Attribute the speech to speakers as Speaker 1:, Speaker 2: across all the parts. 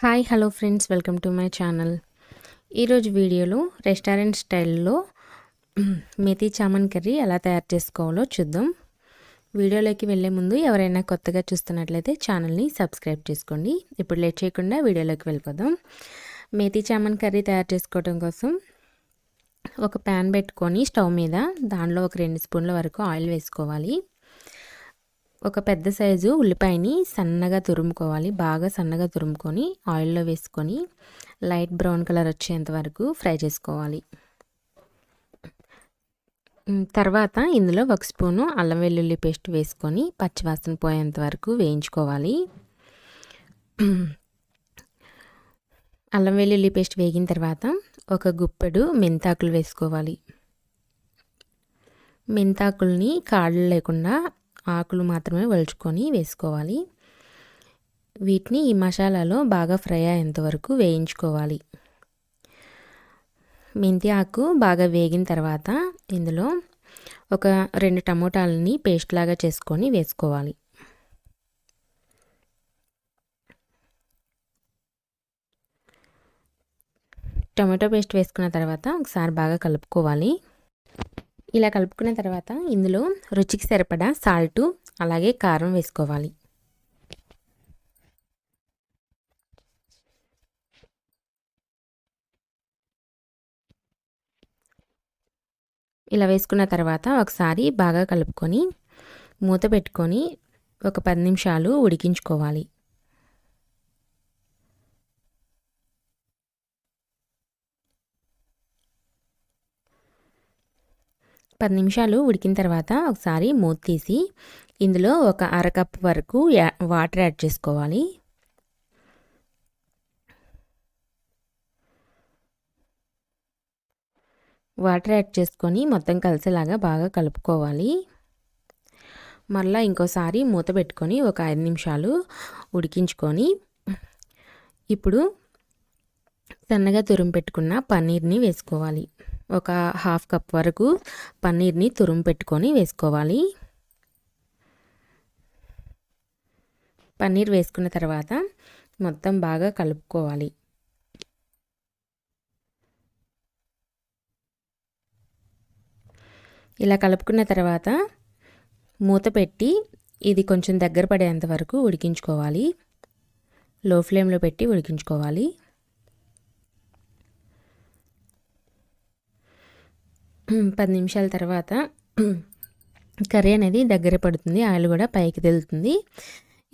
Speaker 1: Hi hello friends, welcome to my channel. ఈరోజు వీడియోలో restaurant స్టైల్లో మెథీ చామన్ కర్రీ ఎలా తయారు చేసుకోవాలో చూద్దాం. వీడియోలోకి వెళ్ళే ముందు ఎవరైనా కొత్తగా చూస్తున్నట్లయితే ఛానల్ని సబ్స్క్రైబ్ చేసుకోండి. ఇప్పుడు లేట్ చేయకుండా వీడియోలోకి వెళ్ళిపోదాం. మెథీ చామన్ కర్రీ తయారు చేసుకోవడం కోసం ఒక ప్యాన్ పెట్టుకొని స్టవ్ మీద దానిలో ఒక 2 స్పూన్ల వరకు ఆయిల్ వేసుకోవాలి. ఒక పెద్ద సైజు ఉల్లిపాయని సన్నగా తురుముకోవాలి. బాగా సన్నగా తురుముకొని ఆయిల్లో వేసుకొని లైట్ బ్రౌన్ కలర్ వచ్చేంత వరకు ఫ్రై చేసుకోవాలి. తర్వాత ఇందులో 1 స్పూను అల్లం వెల్లుల్లి పేస్ట్ వేసుకొని పచ్చివాసన పోయేంత వరకు వేయించుకోవాలి. అల్లం వెల్లుల్లి పేస్ట్ వేగిన తర్వాత ఒక గుప్పెడు మెంతాకులు వేసుకోవాలి. మెంతాకుల్ని కాళ్ళు లేకుండా ఆకులు మాత్రమే వలుచుకొని వేసుకోవాలి. వీటిని ఈ మసాలాలో బాగా ఫ్రై అయ్యేంత వరకు వేయించుకోవాలి. మెంతి ఆకు బాగా వేగిన తర్వాత ఇందులో ఒక 2 టమోటాలని పేస్ట్ లాగా చేసుకొని వేసుకోవాలి. టమాటో పేస్ట్ వేసుకున్న తర్వాత ఒకసారి బాగా కలుపుకోవాలి. ఇలా కలుపుకున్న తర్వాత ఇందులో రుచికి సరిపడా సాల్టు అలాగే కారం వేసుకోవాలి. ఇలా వేసుకున్న తర్వాత ఒకసారి బాగా కలుపుకొని మూత పెట్టుకొని ఒక 10 నిమిషాలు ఉడికించుకోవాలి. 10 నిమిషాలు ఉడికిన తర్వాత ఒకసారి మూత తీసి ఇందులో ఒక అరకప్పు వరకు వాటర్ యాడ్ చేసుకోవాలి. వాటర్ యాడ్ చేసుకొని మొత్తం కలిసేలాగా బాగా కలుపుకోవాలి. మళ్ళీ ఇంకోసారి మూత పెట్టుకొని ఒక 5 నిమిషాలు ఉడికించుకొని ఇప్పుడు సన్నగా తురుము పెట్టుకున్న పన్నీర్ని వేసుకోవాలి. ఒక 1/2 కప్ వరకు పన్నీర్ని తురుము పెట్టుకొని వేసుకోవాలి. పన్నీర్ వేసుకున్న తర్వాత మొత్తం బాగా కలుపుకోవాలి. ఇలా కలుపుకున్న తర్వాత మూత పెట్టి ఇది కొంచెం దగ్గర పడేంత వరకు ఉడికించుకోవాలి. లో ఫ్లేమ్లో పెట్టి ఉడికించుకోవాలి. 10 నిమిషాల తర్వాత కర్రీ అనేది దగ్గర పడుతుంది. ఆయిల్ కూడా పైకి తెలుతుంది.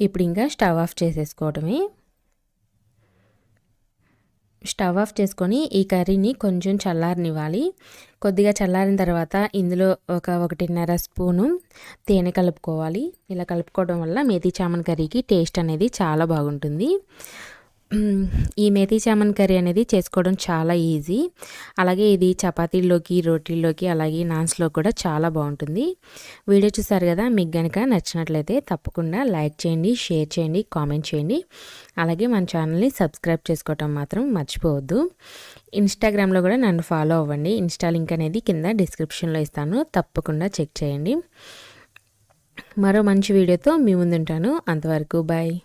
Speaker 1: ఇప్పుడు ఇంకా స్టవ్ ఆఫ్ చేసేసుకోవడమే. స్టవ్ ఆఫ్ చేసుకొని ఈ కర్రీని కొంచెం చల్లారనివ్వాలి. కొద్దిగా చల్లారిన తర్వాత ఇందులో ఒక 1.5 స్పూను తేనె కలుపుకోవాలి. ఇలా కలుపుకోవడం వల్ల మెథీ చామన్ కర్రీకి టేస్ట్ అనేది చాలా బాగుంటుంది. ఈ మెథీ చామన్ కర్రీ అనేది చేసుకోవడం చాలా ఈజీ. అలాగే ఇది చపాతీల్లోకి, రోటీల్లోకి, అలాగే నాన్స్లో కూడా చాలా బాగుంటుంది. వీడియో చూసారు కదా, మీకు కనుక నచ్చినట్లయితే తప్పకుండా లైక్ చేయండి, షేర్ చేయండి, కామెంట్ చేయండి. అలాగే మన ఛానల్ని సబ్స్క్రైబ్ చేసుకోవటం మాత్రం మర్చిపోవద్దు. ఇన్స్టాగ్రామ్లో కూడా నన్ను ఫాలో అవ్వండి. ఇన్స్టా లింక్ అనేది కింద డిస్క్రిప్షన్లో ఇస్తాను, తప్పకుండా చెక్ చేయండి. మరో మంచి వీడియోతో మీ ముందుంటాను. అంతవరకు బాయ్.